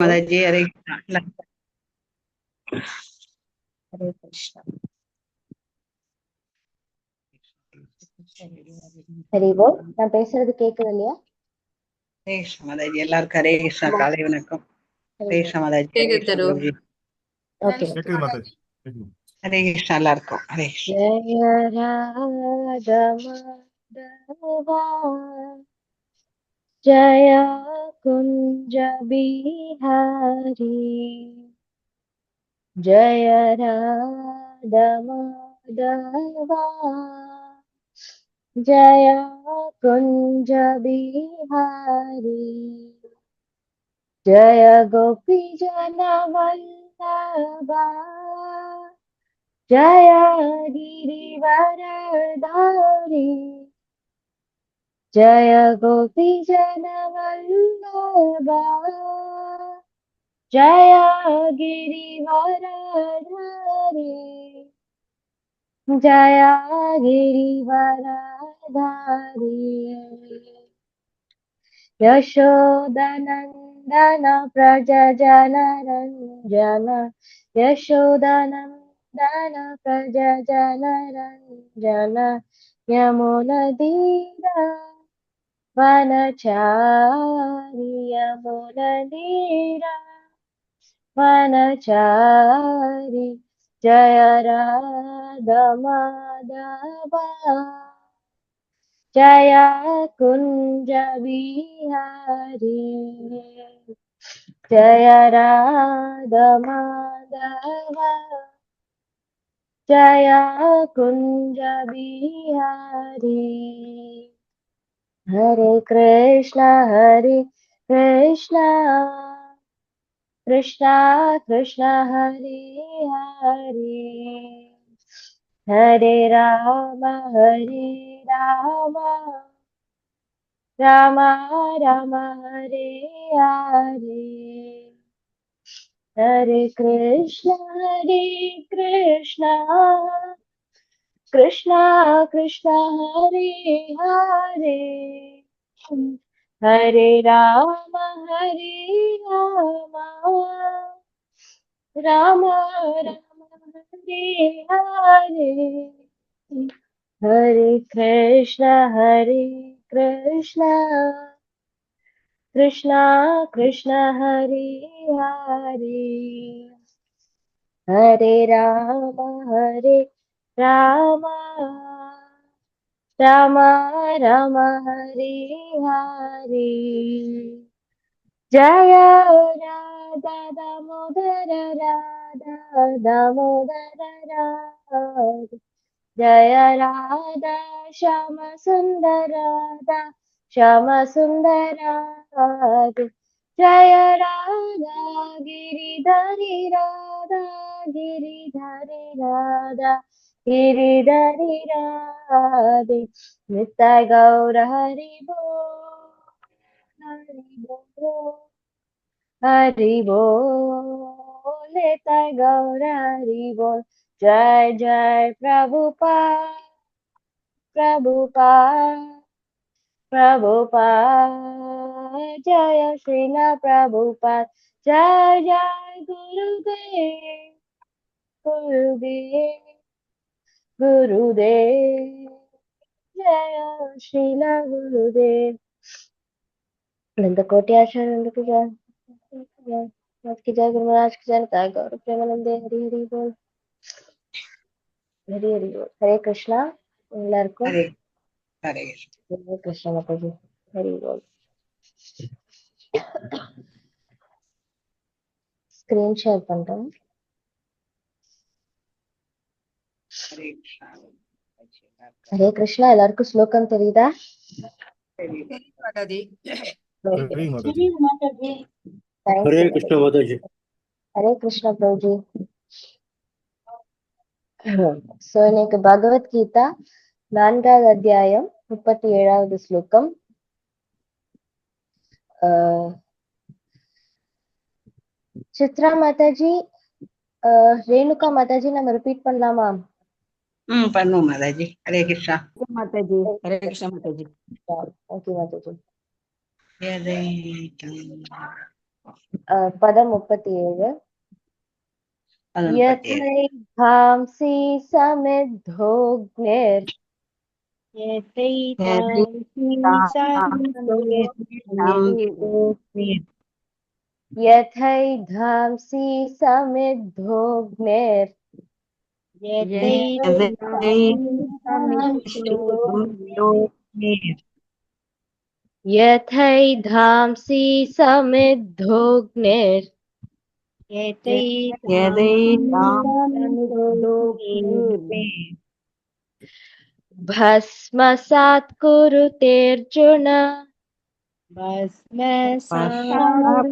माताजी हरे कृष्णा। हरे कृष्णा। ஹரி போல். நான் பேசுறது கேக்குது இல்லையா? हरे कृष्णा माताजी, எல்லாருக்கும் हरे कृष्णा காலை வணக்கம். हरे कृष्णा माताजी, हरे कृष्णा प्रभु जी. ஓகே கேக்குது மாதாஜி. हरे कृष्णा எல்லாருக்கும் हरे कृष्णा. ஜெய ராதா மாதவா ஜய குஞ்ச பிஹாரி ஜய ராதா மாதவா ஜய குஞ்ச பிஹாரி जय गोपी जन वल्लभा जय गिरिवरधारी जय गोपी जन वल्लभा जय गिरिवरधारी जय गिरिवरधारी यशोदनन्दन व्रज जनरञ्जन यशोदनन्दन व्रज जनरञ्जन यमुनतीर वनचारि यमुनतीर वनचारि जय राधा माधवा जय कुंज बिहारी जय राधा माधव जय कुंज बिहारी हरे कृष्णा कृष्णा कृष्णा हरे हरे हरे राम राम राम हरे हरे हरे कृष्णा कृष्णा कृष्णा हरे हरे हरे राम राम राम हरे हरे हरे कृष्णा कृष्णा कृष्णा हरे हरे हरे राम राम राम हरे हरे जय राधा दामोदर जय राधा श्याम सुंदर श्याम सुंदर जय राधा गिरिधरी गिरिधरी राधे नित्य गौर हरि बोल नित्य गौर हरि बोल जय जय प्रभुपाद जय श्रील प्रभुपाद जय जय गुरुदेव जय श्रील गुरुदेव नंद कोट्याचार्य की जय की जय गुरु महाराज की जय ताय गौर प्रेमानंदे हरि हरि बोल हरि हरि बोल हरे कृष्णा எல்லாருக்கும் हरे हरे कृष्णा. हरे कृष्णा माताजी हरि बोल स्क्रीन शेयर பண்றேன் हरे कृष्णा हरे कृष्णा எல்லாருக்கும் ஸ்லோகம் தெரியுதா माताजी. हरे माताजी. हरे कृष्ण माताजी. हरे कृष्णा प्रभु जी சோ இன்னைக்கு பகவத்கீதா 4வது அத்தியாயம் 37வது ஸ்லோகம் சித்ரா மாதாஜி ரேணுகா மாதாஜி நம்ம ரிப்பீட் பண்ணலாமா? பண்ணுவோம் மாதாஜி. हरे कृष्णा माताजी. हरे कृष्णा माताजी. ओके माताजी. यदि பதம் 37. 37. यथैधांसि समिद्धोऽग्निर् यथैधांसि समिद्धोऽग्निर् यथैधांसि समिद्धोऽग्निर् भस्मसात् कुरुतेऽर्जुन भस्मसात्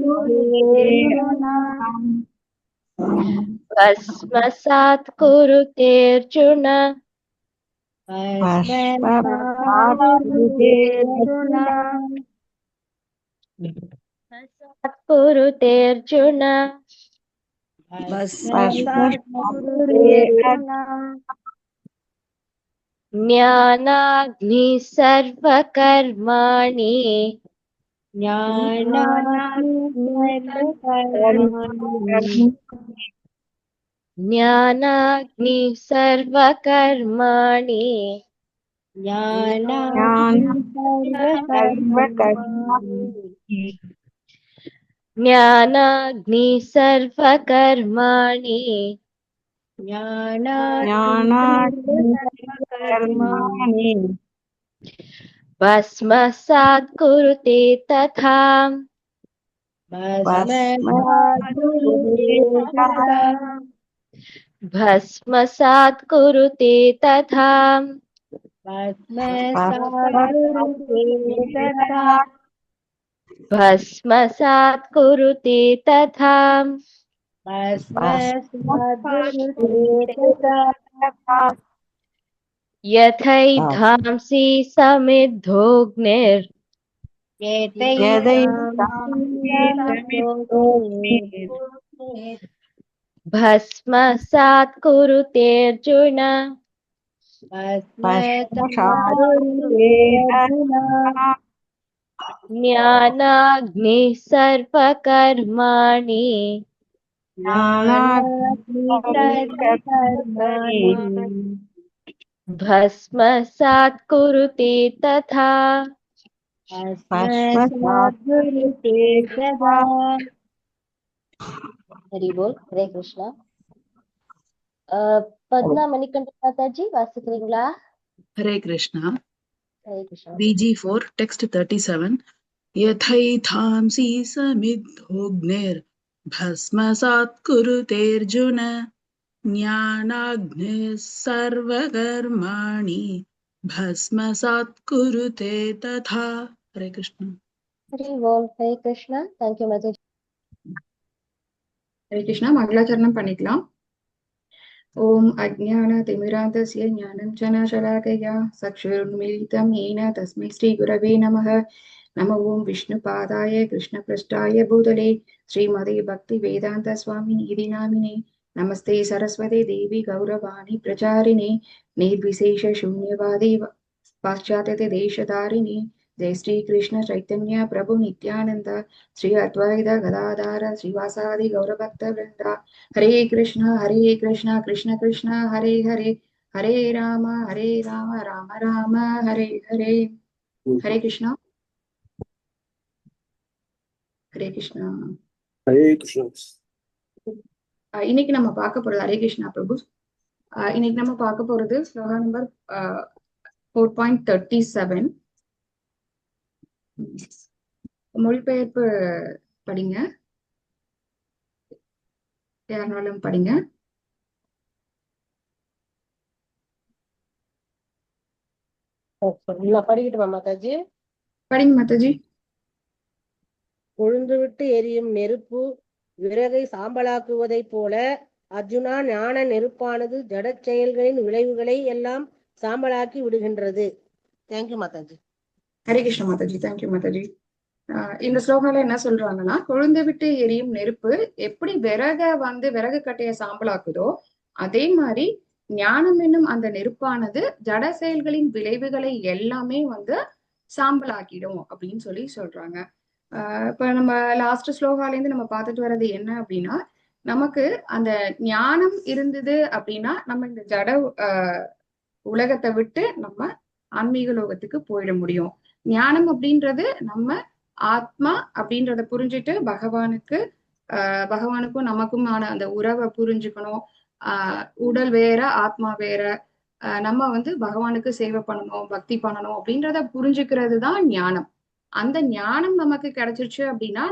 कुरुतेऽर्जुन भस्मसात् कुरुतेऽर्जुन ज्ञानाग्निः सर्वकर्माणि ज्ञानाग्निः सर्वकर्माणि ज्ञानाग्निः सर्वकर्माणि भस्मसात् कुरुते तथा भस्मसात् कुरुते तथा भस्मसात् कुरुते तथा यथैधांसि समिद्धोऽग्निर् भस्मसात् कुरुतेऽर्जुन ज्ञानाग्निः सर्वकर्माणि भस्मसात् कुरुते तथा हरि बोल. हरे Krishna. Padma Manikanda Mataji வாசிக்கிறீங்களா? Hare Krishna. Hare Krishna. BG4, text 37. Yathaitamsi samidhognir bhasmasat kuruterjuna jnanagnis sarvakarmani bhasmasat kurute tatha. Hare Krishna. Hari बोल. हरे कृष्णा. Thank you Mataji. हरे कृष्णा. मंगलाचरणम பண்ணிக்கலாம். ओम अज्ञानतिमिरान्धस्य ज्ञानञ्जनशलाकया चक्षुरुन्मीलितं येन तस्मै श्रीगुरवे नमः. नमो ओं विष्णुपादाय कृष्णपृष्ठाय भूतले श्रीमते भक्तिवेदान्तस्वामिनीति नामिने. नमस्ते सरस्वते देवी गौरवाणी प्रचारिणे निर्विशेषशून्यवादी पाश्चात्य देशधारिणे. जय श्री कृष्ण चैतन्य प्रभु नित्यानंद श्री अद्वैत गदाधर श्रीवासादि गौरभक्त वृंद. हरे कृष्ण कृष्ण कृष्ण हरे हरे हरे राम राम राम हरे हरे. हरे कृष्णा. हरे कृष्णा. हरे कृष्ण. இன்னைக்கு நம்ம பார்க்க போறது ஹரே கிருஷ்ணா பிரபு. இன்னைக்கு நம்ம பார்க்க போறது ஸ்லோகா நம்பர் 4.37. மொழிபெயர்ப்பு படிங்க, யாருனாலும் படிங்க. நான் படிக்கட்டுமா மாதாஜி? படிங்க மாதாஜி. கொழுந்து விட்டு எரியும் நெருப்பு விறகை சாம்பலாக்குவதைப் போல அர்ஜுனா ஞான நெருப்பானது ஜட செயல்களின் விளைவுகளை எல்லாம் சாம்பலாக்கி விடுகின்றது. தேங்க்யூ மாதாஜி. ஹரே கிருஷ்ண மாதாஜி. தேங்க்யூ மாதாஜி. இந்த ஸ்லோகால என்ன சொல்றாங்கன்னா, கொழுந்து விட்டு எரியும் நெருப்பு எப்படி விறகு கட்டைய சாம்பலாக்குதோ அதே மாதிரி ஞானம் என்னும் அந்த நெருப்பானது ஜட செயல்களின் விளைவுகளை எல்லாமே சாம்பலாக்கிடும் அப்படின்னு சொல்றாங்க. இப்ப நம்ம லாஸ்ட் ஸ்லோகால இருந்து நம்ம பார்த்துட்டு வர்றது என்ன அப்படின்னா, நமக்கு அந்த ஞானம் இருந்தது அப்படின்னா நம்ம இந்த ஜட உலகத்தை விட்டு நம்ம ஆன்மீக லோகத்துக்கு போயிட முடியும். ஞானம் அப்படின்றது நம்ம ஆத்மா அப்படின்றத புரிஞ்சுட்டு பகவானுக்கும் நமக்குமான அந்த உறவை புரிஞ்சுக்கணும். உடல் வேற ஆத்மா வேற, நம்ம வந்து பகவானுக்கு சேவை பண்ணணும், பக்தி பண்ணணும் அப்படின்றத புரிஞ்சுக்கிறது தான் ஞானம். அந்த ஞானம் நமக்கு கிடைச்சிருச்சு அப்படின்னா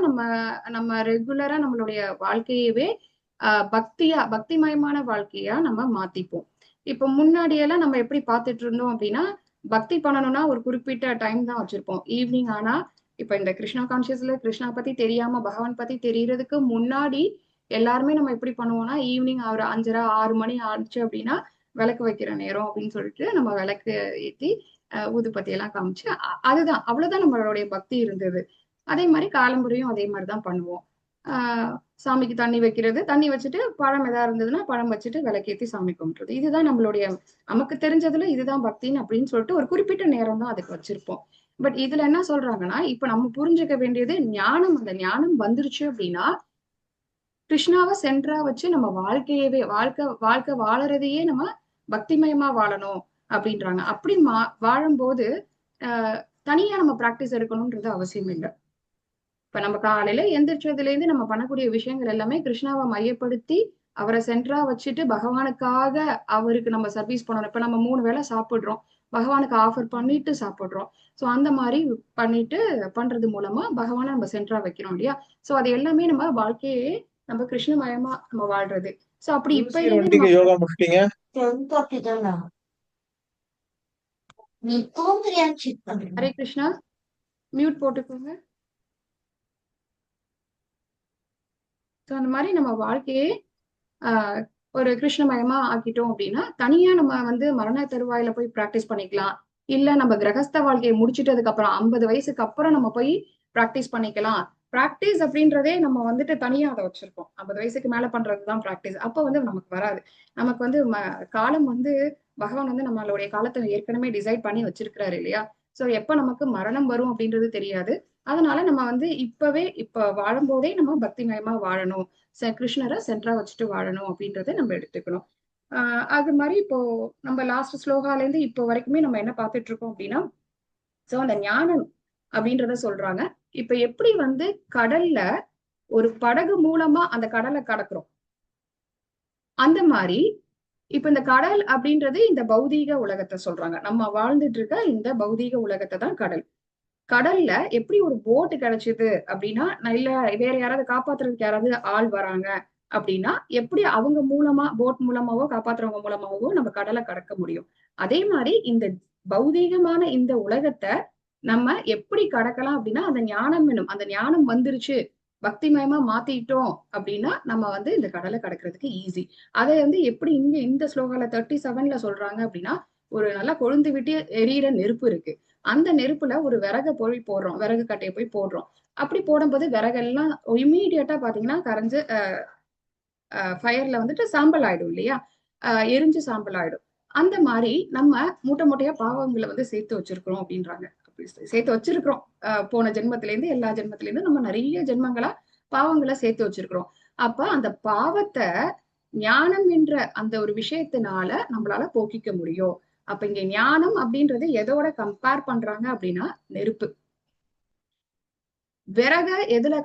நம்ம ரெகுலரா நம்மளுடைய வாழ்க்கையவே பக்திமயமான வாழ்க்கையா நம்ம மாத்திப்போம். இப்ப முன்னாடியெல்லாம் நம்ம எப்படி பார்த்துட்டு இருந்தோம் அப்படின்னா, பக்தி பண்ணணும்னா ஒரு குறிப்பிட்ட டைம் தான் வச்சிருப்போம். ஈவினிங் ஆனா, இப்ப இந்த கிருஷ்ணா கான்சியஸ்ல கிருஷ்ணா பத்தி தெரியாம பகவான் பத்தி தெரியறதுக்கு முன்னாடி எல்லாருமே நம்ம எப்படி பண்ணுவோம்னா, ஈவினிங் ஒரு 5:30 6 மணி ஆச்சு அப்படின்னா விளக்கு வைக்கிற நேரம் அப்படின்னு சொல்லிட்டு நம்ம விளக்கு ஏத்தி ஊதுபத்தி எல்லாம் காமிச்சு அதுதான் அவ்வளவுதான் நம்மளுடைய பக்தி இருந்தது. அதே மாதிரி காலம்புரையும் அதே மாதிரிதான் பண்ணுவோம். சாமிக்கு தண்ணி வைக்கிறது, தண்ணி வச்சுட்டு பழம் எதா இருந்ததுன்னா பழம் வச்சுட்டு விளக்கேத்தி சாமி கும்பிடுறது. இதுதான் நம்மளுடைய நமக்கு தெரிஞ்சதுல இதுதான் பக்தின்னு அப்படின்னு சொல்லிட்டு ஒரு குறிப்பிட்ட நேரம் தான் அதுக்கு வச்சிருப்போம். பட் இதுல என்ன சொல்றாங்கன்னா, இப்ப நம்ம புரிஞ்சுக்க வேண்டியது ஞானம். அந்த ஞானம் வந்துருச்சு அப்படின்னா கிருஷ்ணாவை சென்டரா வச்சு நம்ம வாழ்க்கை வாழறதையே நம்ம பக்திமயமா வாழணும் அப்படின்றாங்க. அப்படி வாழும்போது தனியா நம்ம பிராக்டிஸ் எடுக்கணும்ன்றது அவசியம் இல்லை. இப்ப நம்ம காலையில எந்திரிச்சதுல இருந்து நம்ம பண்ணக்கூடிய விஷயங்கள் எல்லாமே கிருஷ்ணாவை மையப்படுத்தி அவரை சென்டரா வச்சுட்டு பகவானுக்காக அவருக்கு நம்ம சர்வீஸ் பண்ணணும். இப்ப நம்ம 3 வேளை சாப்பிடுறோம், பகவானுக்கு ஆஃபர் பண்ணிட்டு சாப்பிடுறோம். சோ அந்த மாதிரி பண்றது மூலமா பகவானை நம்ம சென்டரா வைக்கிறோம் இல்லையா? சோ அது எல்லாமே நம்ம வாழ்க்கையே நம்ம கிருஷ்ணமயமா நம்ம வாழ்றது. சோ அப்படி இப்ப யோகா முடிச்சிட்டீங்க. ஹரே கிருஷ்ணா, மியூட் போட்டுக்கோங்க. சோ அந்த மாதிரி நம்ம வாழ்க்கையே ஒரு கிருஷ்ணமயமா ஆக்கிட்டோம் அப்படின்னா தனியா நம்ம வந்து மரண தருவாயில போய் பிராக்டிஸ் பண்ணிக்கலாம். இல்ல நம்ம கிரகஸ்த வாழ்க்கையை முடிச்சிட்டதுக்கு அப்புறம் 50 வயசுக்கு அப்புறம் நம்ம போய் பிராக்டிஸ் பண்ணிக்கலாம். பிராக்டிஸ் அப்படின்றதே நம்ம வந்துட்டு தனியா அதை வச்சிருக்கோம். 50 வயசுக்கு மேல பண்றதுதான் பிராக்டிஸ். அப்ப வந்து நமக்கு வராது. நமக்கு வந்து காலம் வந்து பகவான் வந்து நம்மளுடைய காலத்தை ஏற்கனவே டிசைட் பண்ணி வச்சிருக்கிறாரு இல்லையா? சோ எப்ப நமக்கு மரணம் வரும் அப்படின்றது தெரியாது. அதனால நம்ம வந்து இப்ப வாழும்போதே நம்ம பக்திமயமா வாழணும், கிருஷ்ணரை சென்டரா வச்சுட்டு வாழணும் அப்படின்றத நம்ம எடுத்துக்கணும். அது மாதிரி இப்போ நம்ம லாஸ்ட் ஸ்லோகால இருந்து இப்போ வரைக்குமே நம்ம என்ன பார்த்துட்டு இருக்கோம் அப்படின்னா, சோ அந்த ஞானம் அப்படின்றத சொல்றாங்க. இப்ப எப்படி வந்து கடல்ல ஒரு படகு மூலமா அந்த கடலை கடக்குறோம், அந்த மாதிரி இப்ப இந்த கடல் அப்படின்றது இந்த பௌதீக உலகத்தை சொல்றாங்க. நம்ம வாழ்ந்துட்டு இருக்க இந்த பௌதீக உலகத்தை தான் கடல். கடல்ல எப்படி ஒரு போட்டு கிடைச்சது அப்படின்னா, இல்ல வேற யாராவது காப்பாத்துறதுக்கு யாராவது ஆள் வராங்க அப்படின்னா எப்படி அவங்க மூலமா போட் மூலமாவோ காப்பாத்துறவங்க மூலமாவோ நம்ம கடலை கடக்க முடியும். அதே மாதிரி இந்த பௌதீகமான இந்த உலகத்தை நம்ம எப்படி கடக்கலாம் அப்படின்னா அந்த ஞானம் வந்துருச்சு, பக்திமயமா மாத்திட்டோம் அப்படின்னா நம்ம வந்து இந்த கடலை கடக்கிறதுக்கு ஈஸி. அதை வந்து எப்படி இந்த ஸ்லோகால 37ல சொல்றாங்க அப்படின்னா, ஒரு நல்லா கொழுந்து விட்டு எரியிற நெருப்பு இருக்கு. அந்த நெருப்புல ஒரு விறகு கட்டையை போய் போடுறோம். அப்படி போடும்போது விறகெல்லாம் இம்மீடியட்டா பாத்தீங்கன்னா கரைஞ்சு ஃபயர்ல வந்துட்டு சாம்பல் ஆயிடும் இல்லையா? எரிஞ்சு சாம்பல் ஆயிடும். அந்த மாதிரி நம்ம மூட்டை மூட்டையா பாவங்களை வந்து சேர்த்து வச்சிருக்கிறோம் அப்படின்றாங்க. சேர்த்து வச்சிருக்கிறோம். போன ஜென்மத்தில இருந்து எல்லா ஜென்மத்தில இருந்து நம்ம நிறைய ஜென்மங்களா பாவங்களை சேர்த்து வச்சிருக்கிறோம். அப்ப அந்த பாவத்தை ஞானம் என்ற அந்த ஒரு விஷயத்தினால நம்மளால போக்கிக்க முடியும். அப்ப இங்க ஞானம் அப்படின்றது எதோட கம்பேர் பண்றாங்க அப்படின்னா நெருப்பு. விறக எதோட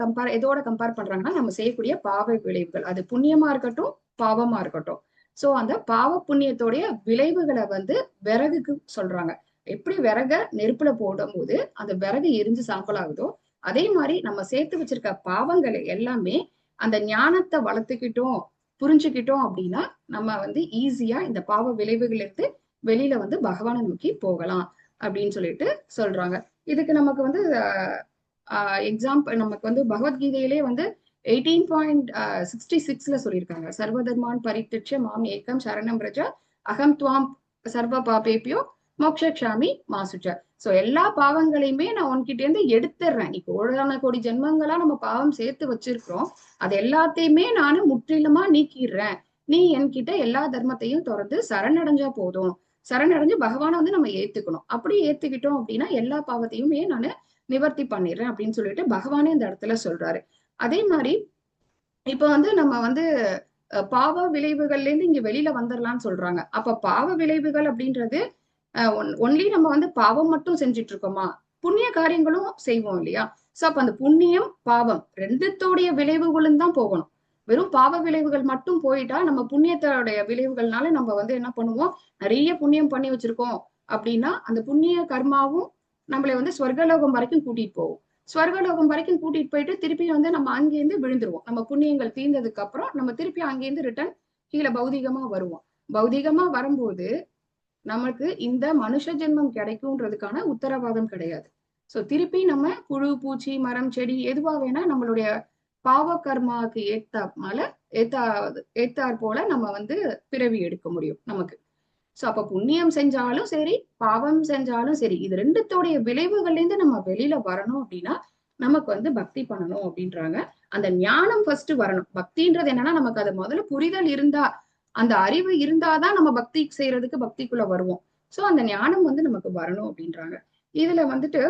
கம்பேர் பண்றாங்கன்னா நம்ம செய்யக்கூடிய பாவ விளைவுகள், அது புண்ணியமா இருக்கட்டும் பாவமா இருக்கட்டும். சோ அந்த பாவ புண்ணியத்தோடைய விளைவுகளை வந்து விறகுக்கு சொல்றாங்க. எப்படி விறக நெருப்புல போடும் போது அந்த விறகு எரிஞ்சு சாம்பல் ஆகுதோ, அதே மாதிரி நம்ம சேர்த்து வச்சிருக்க பாவங்களை எல்லாமே அந்த ஞானத்தை வளர்த்துக்கிட்டோம் புரிஞ்சுக்கிட்டோம் அப்படின்னா நம்ம வந்து ஈஸியா இந்த பாவ விளைவுகள் இருந்து வெளியில வந்து பகவானை நோக்கி போகலாம் அப்படின்னு சொல்லிட்டு சொல்றாங்க. இதுக்கு நமக்கு வந்து எக்ஸாம்பிள் நமக்கு வந்து பகவத்கீதையிலே வந்து 18.66ல சொல்லியிருக்காங்க. சர்வதர்மான் பரித்யஜ்ய மாம் ஏகம் சரணம் பிரஜ அகம் துவாம் சர்வ பாபேபியோ மோக்ஷாமி மாசுச்ச. சோ எல்லா பாவங்களையுமே நான் உன்கிட்ட இருந்து எடுத்துடுறேன். நீ கோடி ஜென்மங்களா நம்ம பாவம் சேர்த்து வச்சிருக்கிறோம், அது எல்லாத்தையுமே நானு முற்றிலுமா நீக்கிடுறேன். நீ என்கிட்ட எல்லா தர்மத்தையும் தொடர்ந்து சரணடைஞ்சா போதும். சரணடைஞ்சு பகவானை வந்து நம்ம ஏத்துக்கணும். அப்படி ஏத்துக்கிட்டோம் அப்படின்னா எல்லா பாவத்தையுமே நானு நிவர்த்தி பண்ணிடுறேன் அப்படின்னு சொல்லிட்டு பகவானே இந்த இடத்துல சொல்றாரு. அதே மாதிரி இப்ப வந்து நம்ம வந்து பாவ விளைவுகள்ல இருந்து இங்க வெளியில வந்துடலாம்னு சொல்றாங்க. அப்ப பாவ விளைவுகள் அப்படின்றது ஒன்லி நம்ம வந்து பாவம் மட்டும் செஞ்சுட்டு இருக்கோமா, புண்ணிய காரியங்களும் செய்வோம் இல்லையா? சோ அப்ப அந்த புண்ணியம் பாவம் ரெண்டுத்தோடைய விளைவுகளும் தான் போகணும். வெறும் பாவ விளைவுகள் மட்டும் போயிட்டா நம்ம புண்ணியத்தோடைய விளைவுகள்னால நம்ம வந்து என்ன பண்ணுவோம், நிறைய புண்ணியம் பண்ணி வச்சிருக்கோம் அப்படின்னா அந்த புண்ணிய கர்மாவும் நம்மளை வந்து ஸ்வர்கலோகம் வரைக்கும் கூட்டிட்டு போகும். ஸ்வர்கலோகம் வரைக்கும் கூட்டிட்டு போயிட்டு திருப்பி வந்து நம்ம அங்கேருந்து விழுந்துருவோம். நம்ம புண்ணியங்கள் தீர்ந்ததுக்கு அப்புறம் நம்ம திருப்பி அங்கேருந்து ரிட்டர்ன் கீழே பௌதிகமா வருவோம். பௌதிகமா வரும்போது நமக்கு இந்த மனுஷ ஜென்மம் கிடைக்கும்ன்றதுக்கான உத்தரவாதம் கிடையாது. சோ திருப்பி நம்ம புழு பூச்சி மரம் செடி எதுவா வேணா நம்மளுடைய பாவ கர்மாவுக்கு ஏத்தாற் போல நம்ம வந்து பிறவி எடுக்க முடியும் நமக்கு. சோ அப்ப புண்ணியம் செஞ்சாலும் சரி பாவம் செஞ்சாலும் சரி இது ரெண்டுத்தோடைய விளைவுகள்ல இருந்து நம்ம வெளியில வரணும் அப்படின்னா நமக்கு வந்து பக்தி பண்ணணும் அப்படின்றாங்க. அந்த ஞானம் ஃபர்ஸ்ட் வரணும். பக்தின்றது என்னன்னா நமக்கு அது முதல்ல புரிதல் இருந்தா, அந்த அறிவு இருந்தாதான் நம்ம பக்தி செய்யறதுக்கு பக்திக்குள்ள வருவோம். சோ அந்த ஞானம் வந்து நமக்கு வரணும் அப்படின்றாங்க. இதுல வந்துட்டு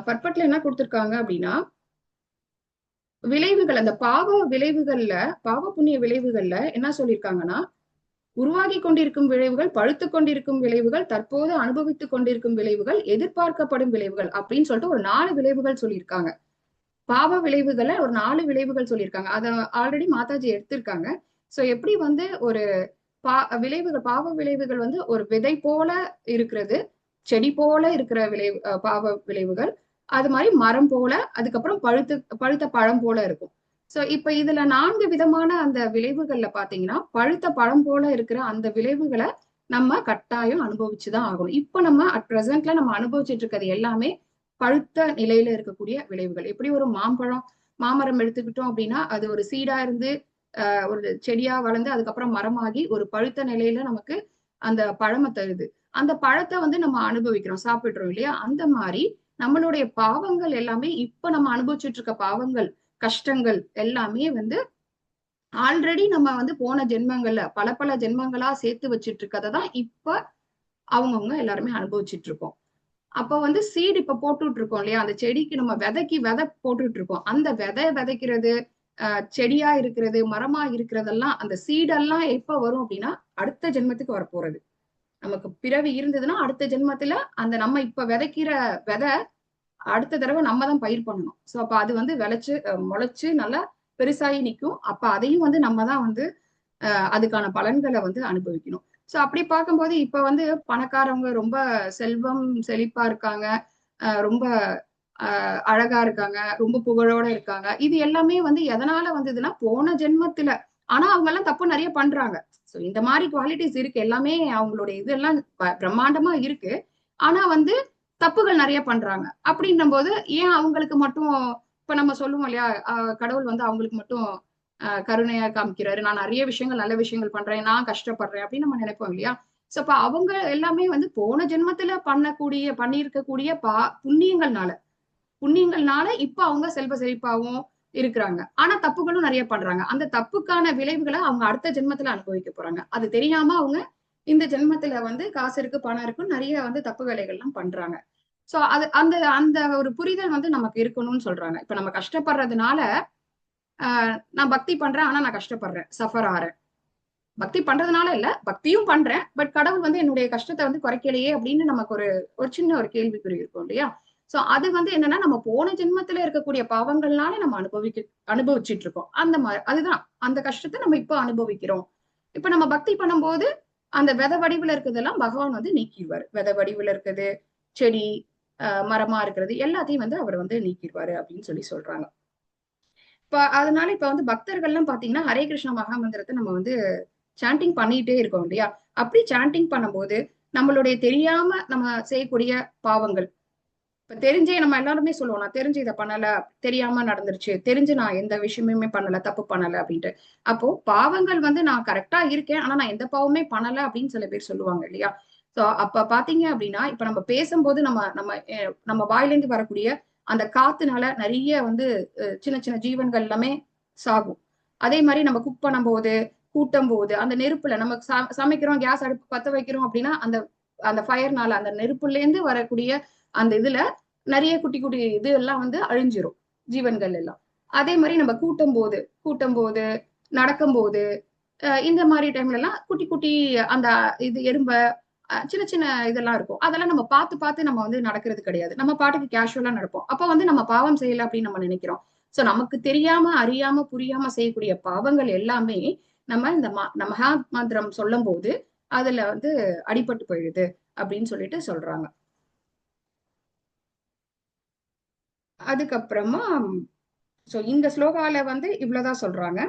பர்பட்ல என்ன கொடுத்திருக்காங்க அப்படின்னா, விளைவுகள் அந்த பாவ விளைவுகள்ல பாவ புண்ணிய விளைவுகள்ல என்ன சொல்லியிருக்காங்கன்னா, உருவாகி கொண்டிருக்கும் விளைவுகள், பழுத்து கொண்டிருக்கும் விளைவுகள், தற்போது அனுபவித்துக் கொண்டிருக்கும் விளைவுகள், எதிர்பார்க்கப்படும் விளைவுகள் அப்படின்னு சொல்லிட்டு ஒரு 4 விளைவுகள் சொல்லியிருக்காங்க. பாவ விளைவுகளை ஒரு 4 விளைவுகள் சொல்லியிருக்காங்க. அத ஆல்ரெடி மாதாஜி எடுத்திருக்காங்க. சோ எப்படி வந்து ஒரு விளைவுகள் பாவ விளைவுகள் வந்து ஒரு விதை போல இருக்கிறது, செடி போல இருக்கிற பாவ விளைவுகள், அது மாதிரி மரம் போல, அதுக்கப்புறம் பழுத்த பழம் போல இருக்கும். சோ இப்ப இதுல 4 விதமான அந்த விளைவுகள்ல பாத்தீங்கன்னா பழுத்த பழம் போல இருக்கிற அந்த விளைவுகளை நம்ம கட்டாயம் அனுபவிச்சுதான் ஆகணும். இப்ப நம்ம அட் பிரசன்ட்ல நம்ம அனுபவிச்சுட்டு இருக்கிறது எல்லாமே பழுத்த நிலையில இருக்கக்கூடிய விளைவுகள். எப்படி ஒரு மாமரம் எடுத்துக்கிட்டோம் அப்படின்னா அது ஒரு சீடா இருந்து ஒரு செடியா வளர்ந்து அதுக்கப்புறம் மரமாகி ஒரு பழுத்த நிலையில நமக்கு அந்த பழமை தருது. அந்த பழத்தை வந்து நம்ம அனுபவிக்கிறோம், சாப்பிடுறோம் இல்லையா? அந்த மாதிரி நம்மளுடைய பாவங்கள் எல்லாமே இப்ப நம்ம அனுபவிச்சுட்டு இருக்க பாவங்கள் கஷ்டங்கள் எல்லாமே வந்து ஆல்ரெடி நம்ம வந்து போன ஜென்மங்கள்ல பல ஜென்மங்களா சேர்த்து வச்சிட்டு இருக்கதான் இப்ப அவங்கவுங்க எல்லாருமே அனுபவிச்சுட்டு இருக்கோம். அப்ப வந்து சீடு இப்ப போட்டுட்டு இருக்கோம் இல்லையா? அந்த செடிக்கு நம்ம விதை போட்டுட்டு இருக்கோம். அந்த விதைக்கிறது செடியா இருக்கிறது மரமா இருக்கிறதெல்லாம் அந்த சீடெல்லாம் எப்ப வரும் அப்படின்னா அடுத்த ஜென்மத்துக்கு வரப்போறது. நமக்கு பிறவி இருந்ததுன்னா அடுத்த ஜென்மத்துல அந்த நம்ம இப்ப விதைக்கிற விதை அடுத்த தடவை நம்ம தான் பயிர் பண்ணணும். சோ அப்ப அது வந்து முளைச்சு நல்லா பெருசாகி நிற்கும். அப்ப அதையும் வந்து நம்ம தான் வந்து அதுக்கான பலன்களை வந்து அனுபவிக்கணும். சோ அப்படி பார்க்கும்போது இப்ப வந்து பணக்காரவங்க ரொம்ப செல்வம் செழிப்பா இருக்காங்க, ரொம்ப அழகா இருக்காங்க, ரொம்ப புகழோட இருக்காங்க. இது எல்லாமே வந்து எதனால வந்ததுன்னா போன ஜென்மத்துல. ஆனா அவங்க எல்லாம் தப்பு நிறைய பண்றாங்க. சோ இந்த மாதிரி குவாலிட்டிஸ் இருக்கு, எல்லாமே அவங்களுடைய இதெல்லாம் பிரம்மாண்டமா இருக்கு. ஆனா வந்து தப்புகள் நிறைய பண்றாங்க. அப்படின்னும் போது ஏன் அவங்களுக்கு மட்டும் இப்ப நம்ம சொல்லுவோம் இல்லையா, கடவுள் வந்து அவங்களுக்கு மட்டும் கருணையா காமிக்கிறாரு, நான் நிறைய விஷயங்கள் நல்ல விஷயங்கள் பண்றேன், நான் கஷ்டப்படுறேன் அப்படின்னு நம்ம நினைப்போம் இல்லையா? சோ அப்ப அவங்க எல்லாமே வந்து போன ஜென்மத்துல பண்ணியிருக்கக்கூடிய புண்ணியங்கள்னால இப்ப அவங்க செல்வ செழிப்பாவும் இருக்கிறாங்க. ஆனா தப்புகளும் நிறைய பண்றாங்க. அந்த தப்புக்கான விளைவுகளை அவங்க அடுத்த ஜென்மத்துல அனுபவிக்க போறாங்க. அது தெரியாம அவங்க இந்த ஜென்மத்துல வந்து காசு இருக்கு பணம் இருக்குன்னு நிறைய வந்து தப்பு வேலைகள்லாம் பண்றாங்க. சோ அது அந்த அந்த ஒரு புரிதல் வந்து நமக்கு இருக்கணும்னு சொல்றாங்க. இப்ப நம்ம கஷ்டப்படுறதுனால நான் பக்தி பண்றேன் ஆனா நான் கஷ்டப்படுறேன், சஃபர் ஆறேன். பக்தி பண்றதுனால இல்ல, பக்தியும் பண்றேன், பட் கடவுள் வந்து என்னுடைய கஷ்டத்தை வந்து குறைக்கலையே அப்படின்னு நமக்கு ஒரு சின்ன ஒரு கேள்விக்குறி இருக்கும் இல்லையா? சோ அது வந்து என்னன்னா நம்ம போன ஜென்மத்துல இருக்கக்கூடிய பாவங்கள்னால நம்ம அனுபவிச்சுட்டு இருக்கோம். அந்த மாதிரி அதுதான் அந்த கஷ்டத்தை நம்ம இப்ப அனுபவிக்கிறோம். இப்ப நம்ம பக்தி பண்ணும்போது அந்த வித வடிவுல இருக்கிறதெல்லாம் பகவான் வந்து நீக்கிடுவாரு. வித வடிவுல இருக்குது செடி மரமா இருக்கிறது எல்லாத்தையும் வந்து அவர் வந்து நீக்கிடுவாரு அப்படின்னு சொல்றாங்க. இப்ப அதனால இப்ப வந்து பக்தர்கள்லாம் பாத்தீங்கன்னா ஹரே கிருஷ்ண மகாமந்திரத்தை நம்ம வந்து சாண்டிங் பண்ணிட்டே இருக்கோம் இல்லையா? அப்படி சாண்டிங் பண்ணும்போது நம்மளுடைய தெரியாம நம்ம செய்யக்கூடிய பாவங்கள் இப்ப தெரிஞ்சே நம்ம எல்லாருமே சொல்லுவோம், நான் தெரிஞ்சு இதை பண்ணல, தெரியாம நடந்துருச்சு, தெரிஞ்சு நான் எந்த விஷயமுமே பண்ணல, தப்பு பண்ணல அப்படின்ட்டு. அப்போ பாவங்கள் வந்து நான் கரெக்டா இருக்கேன் ஆனா நான் எந்த பாவமே பண்ணல அப்படின்னு சில பேர் சொல்லுவாங்க இல்லையா? சோ அப்ப பாத்தீங்க அப்படின்னா இப்ப நம்ம பேசும்போது நம்ம வாயிலிருந்து வரக்கூடிய அந்த காத்துனால நிறைய வந்து சின்ன சின்ன ஜீவன்கள் எல்லாமே சாகும். அதே மாதிரி நம்ம குக் பண்ணும்போது கூட்டும் போது அந்த நெருப்புல நம்ம சமைக்கிறோம், கேஸ் அடுப்பு பத்த வைக்கிறோம் அப்படின்னா அந்த ஃபயர்னால அந்த நெருப்புல இருந்து வரக்கூடிய அந்த இதுல நிறைய குட்டி குட்டி இது எல்லாம் வந்து அழிஞ்சிரும், ஜீவன்கள் எல்லாம். அதே மாதிரி நம்ம கூட்டும் போது நடக்கும்போது இந்த மாதிரி டைம்ல எல்லாம் குட்டி குட்டி அந்த இது எறும்ப சின்ன சின்ன இதெல்லாம் இருக்கும். அதெல்லாம் நம்ம பார்த்து நம்ம வந்து நடக்கிறது கிடையாது. நம்ம பாட்டுக்கு கேஷுவலா நடப்போம். அப்ப வந்து நம்ம பாவம் செய்யல அப்படின்னு நம்ம நினைக்கிறோம். சோ நமக்கு தெரியாம அறியாம புரியாம செய்யக்கூடிய பாவங்கள் எல்லாமே நம்ம இந்த மகா மந்திரம் சொல்லும் போது அதுல வந்து அடிபட்டு போயிடுது அப்படின்னு சொல்லிட்டு சொல்றாங்க. அதுக்கப்புறமா சோ இந்த ஸ்லோகால வந்து இவ்வளவுதான் சொல்றாங்க.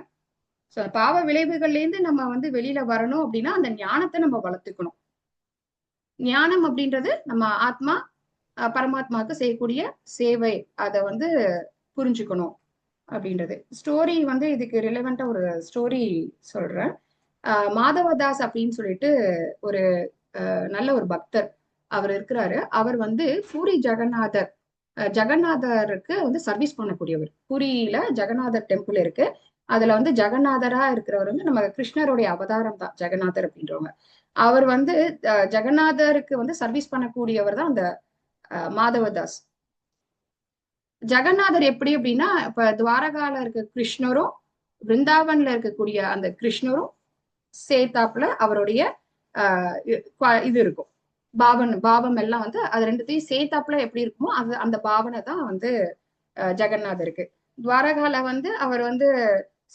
சோ பாவ விளைவுகள்ல இருந்து நம்ம வந்து வெளியில வரணும் அப்படின்னா அந்த ஞானத்தை நம்ம வளர்த்துக்கணும். ஞானம் அப்படின்றது நம்ம ஆத்மா பரமாத்மாவுக்கு செய்யக்கூடிய சேவை, அதை வந்து புரிஞ்சுக்கணும் அப்படின்றது. ஸ்டோரி வந்து இதுக்கு ரிலவெண்டா ஒரு ஸ்டோரி சொல்றேன். மாதவதாஸ் அப்படின்னு சொல்லிட்டு ஒரு நல்ல ஒரு பக்தர் அவர் இருக்கிறாரு. அவர் வந்து பூரி ஜெகநாதருக்கு வந்து சர்வீஸ் பண்ணக்கூடியவர். பூரியில ஜெகநாதர் டெம்பிள் இருக்கு. அதுல வந்து ஜெகநாதரா இருக்கிறவர் வந்து நம்ம கிருஷ்ணருடைய அவதாரம் தான் ஜெகநாதர் அப்படின்றவங்க. அவர் வந்து ஜெகநாதருக்கு வந்து சர்வீஸ் பண்ணக்கூடியவர் தான் அந்த மாதவதாஸ். ஜெகநாதர் எப்படி அப்படின்னா, இப்ப துவாரகால இருக்க கிருஷ்ணரும் பிருந்தாவன்ல இருக்கக்கூடிய அந்த கிருஷ்ணரும் சேர்த்தாப்புல அவருடைய இது இருக்கும். பாவம் எல்லாம் வந்து அது ரெண்டுத்தையும் சேர்த்தாப்புல எப்படி இருக்குமோ அது அந்த பாவனை தான் வந்து ஜெகநாதருக்கு. துவாரகால வந்து அவர் வந்து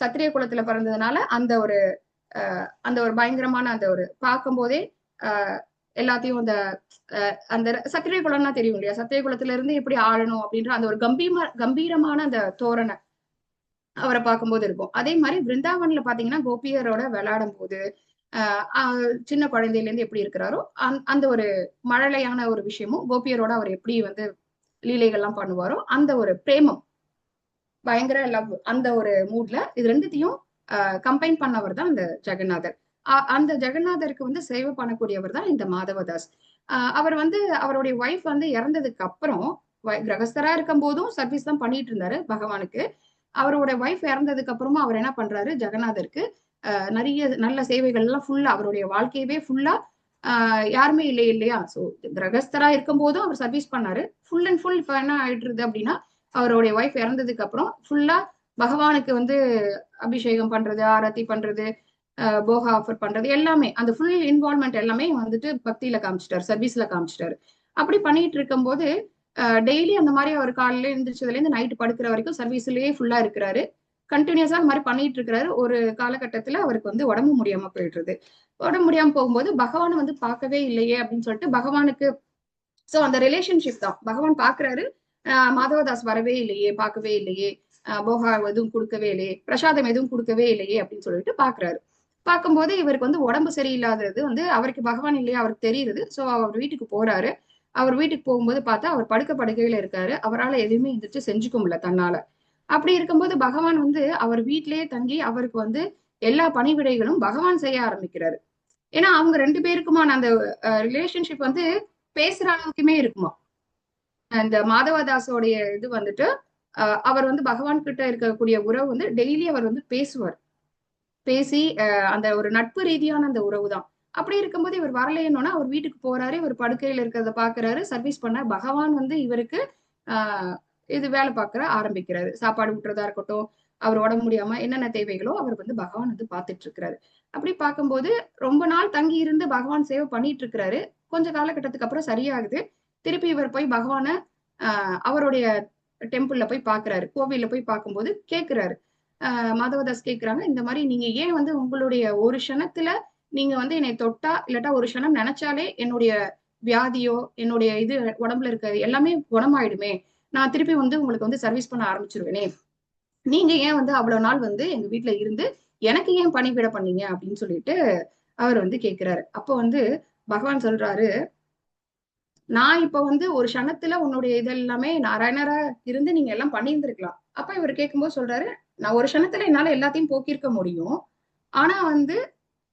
சத்திரிய குலத்துல பிறந்ததுனால அந்த ஒரு பயங்கரமான அந்த ஒரு பார்க்கும் போதே எல்லாத்தையும் அந்த சத்திரிய குலம்னா தெரியும் இல்லையா, சத்திரிய குலத்துல இருந்து எப்படி ஆளணும் அப்படின்ற அந்த ஒரு கம்பீரமான அந்த தோரணை அவரை பார்க்கும்போது இருக்கும். அதே மாதிரி பிருந்தாவன்ல பாத்தீங்கன்னா கோபியரோட விளையாடும் போது சின்ன குழந்தையில இருந்து எப்படி இருக்கிறாரோ அந்த ஒரு மழலையான ஒரு விஷயமும் கோபியரோட அவர் எப்படி வந்து லீலைகள்லாம் பண்ணுவாரோ அந்த ஒரு பிரேமம், பயங்கர லவ், அந்த ஒரு மூட்ல இது ரெண்டுத்தையும் கம்பைன் பண்ணவர் தான் அந்த ஜெகநாதர். அந்த ஜெகநாதருக்கு வந்து சேவை பண்ணக்கூடியவர் தான் இந்த மாதவதாஸ். அவர் வந்து அவருடைய ஒய்ஃப் வந்து இறந்ததுக்கு அப்புறம் கிரகஸ்தரா இருக்கும் போதும் சர்வீஸ் தான் பண்ணிட்டு இருந்தாரு பகவானுக்கு. அவரோட ஒய்ஃப் இறந்ததுக்கு அப்புறமா அவர் என்ன பண்றாரு, ஜெகநாதருக்கு நிறைய நல்ல சேவைகள் எல்லாம் ஃபுல்லா அவருடைய வாழ்க்கையவே ஃபுல்லா யாருமே இல்லையா, சோ கிரகஸ்தரா இருக்கும் போதும் அவர் சர்வீஸ் பண்ணாரு. ஃபுல் அண்ட் ஃபுல் இப்ப என்ன ஆயிட்டு அப்படின்னா அவருடைய ஒய்ஃப் இறந்ததுக்கு அப்புறம் ஃபுல்லா பகவானுக்கு வந்து அபிஷேகம் பண்றது, ஆரத்தி பண்றது, போகா ஆஃபர் பண்றது எல்லாமே அந்த ஃபுல் இன்வால்வ்மெண்ட் எல்லாமே வந்துட்டு பக்தியில காமிச்சிட்டாரு, சர்வீஸ்ல காமிச்சிட்டாரு. அப்படி பண்ணிட்டு இருக்கும் போது டெய்லி அந்த மாதிரி அவர் காலையில எழுந்திரிச்சதுல இருந்து நைட்டு படுக்கிற வரைக்கும் சர்வீஸ்லயே ஃபுல்லா இருக்கிறாரு. கண்டினியூஸா அந்த மாதிரி பண்ணிட்டு இருக்கிறாரு. ஒரு காலகட்டத்துல அவருக்கு வந்து உடம்பு முடியாம போயிடுறது. உடம்பு முடியாம போகும்போது பகவானை வந்து பார்க்கவே இல்லையே அப்படின்னு சொல்லிட்டு பகவானுக்கு சோ அந்த ரிலேஷன்ஷிப் தான் பகவான் பாக்குறாரு. மாதவதாஸ் வரவே இல்லையே, பார்க்கவே இல்லையே, போகா எதுவும் கொடுக்கவே இல்லையே, பிரசாதம் எதுவும் கொடுக்கவே இல்லையே அப்படின்னு சொல்லிட்டு பாக்குறாரு. பார்க்கும்போது இவருக்கு வந்து உடம்பு சரியில்லாதது வந்து அவருக்கு பகவான் இல்லையா அவருக்கு தெரியுது. சோ அவர் வீட்டுக்கு போறாரு. அவர் வீட்டுக்கு போகும்போது பார்த்தா அவர் படுக்கையில இருக்காரு. அவரால் எதுவுமே எந்திரிச்சு செஞ்சுக்க முடியல தன்னால. அப்படி இருக்கும்போது பகவான் வந்து அவர் வீட்டிலேயே தங்கி அவருக்கு வந்து எல்லா பணிவிடைகளும் பகவான் செய்ய ஆரம்பிக்கிறாரு. ஏன்னா அவங்க ரெண்டு பேருக்குமான அந்த ரிலேஷன்ஷிப் வந்து பேசுற அளவுக்குமே இருக்குமா. அந்த மாதவதாஸோடைய இது வந்துட்டு அவர் வந்து பகவான் கிட்ட இருக்கக்கூடிய உறவு வந்து டெய்லி அவர் வந்து பேசி அந்த ஒரு நட்பு ரீதியான அந்த உறவு தான். அப்படி இருக்கும்போது இவர் வரலையேன்னா அவர் வீட்டுக்கு போறாரு, இவர் படுக்கையில இருக்கிறத பாக்குறாரு, சர்வீஸ் பண்ண பகவான் வந்து இவருக்கு இது வேலை பார்க்கற ஆரம்பிக்கிறாரு. சாப்பாடு விட்டுறதா இருக்கட்டும், அவர் உடம்பு முடியாம என்னென்ன தேவைகளோ அவர் வந்து பகவான் வந்து பார்த்துட்டு இருக்கிறாரு. அப்படி பார்க்கும்போது ரொம்ப நாள் தங்கி இருந்து பகவான் சேவை பண்ணிட்டு இருக்கிறாரு. கொஞ்ச காலகட்டத்துக்கு அப்புறம் சரியாகுது. திருப்பி இவர் போய் பகவான அவருடைய டெம்பிள்ல போய் பாக்குறாரு. கோவில்ல போய் பார்க்கும்போது கேட்கிறாரு, மாதவதாஸ் கேட்கிறாங்க, இந்த மாதிரி நீங்க ஏன் வந்து உங்களுடைய ஒரு க்ஷணத்துல நீங்க வந்து என்னை தொட்டா இல்லாட்டா ஒரு க்ஷணம் நினைச்சாலே என்னுடைய வியாதியோ என்னுடைய இது உடம்புல இருக்க எல்லாமே குணமாயிடுமே, நான் திருப்பி வந்து உங்களுக்கு வந்து சர்வீஸ் பண்ண ஆரம்பிச்சிருவேனே, நீங்க ஏன் வந்து அவ்வளவு நாள் வந்து எங்க வீட்டுல இருந்து எனக்கு ஏன் பணிவிட பண்ணீங்க அப்படின்னு சொல்லிட்டு அவர் வந்து கேட்கிறாரு. அப்போ வந்து பகவான் சொல்றாரு, நான் இப்ப வந்து ஒரு க்ஷணத்துல உன்னுடைய இதெல்லாமே நாராயணரா இருந்து நீங்க எல்லாம் பண்ணியிருந்திருக்கலாம். அப்ப இவர் கேட்கும்போது சொல்றாரு, நான் ஒரு க்ஷணத்துல என்னால எல்லாத்தையும் போக்கியிருக்க முடியும். ஆனா வந்து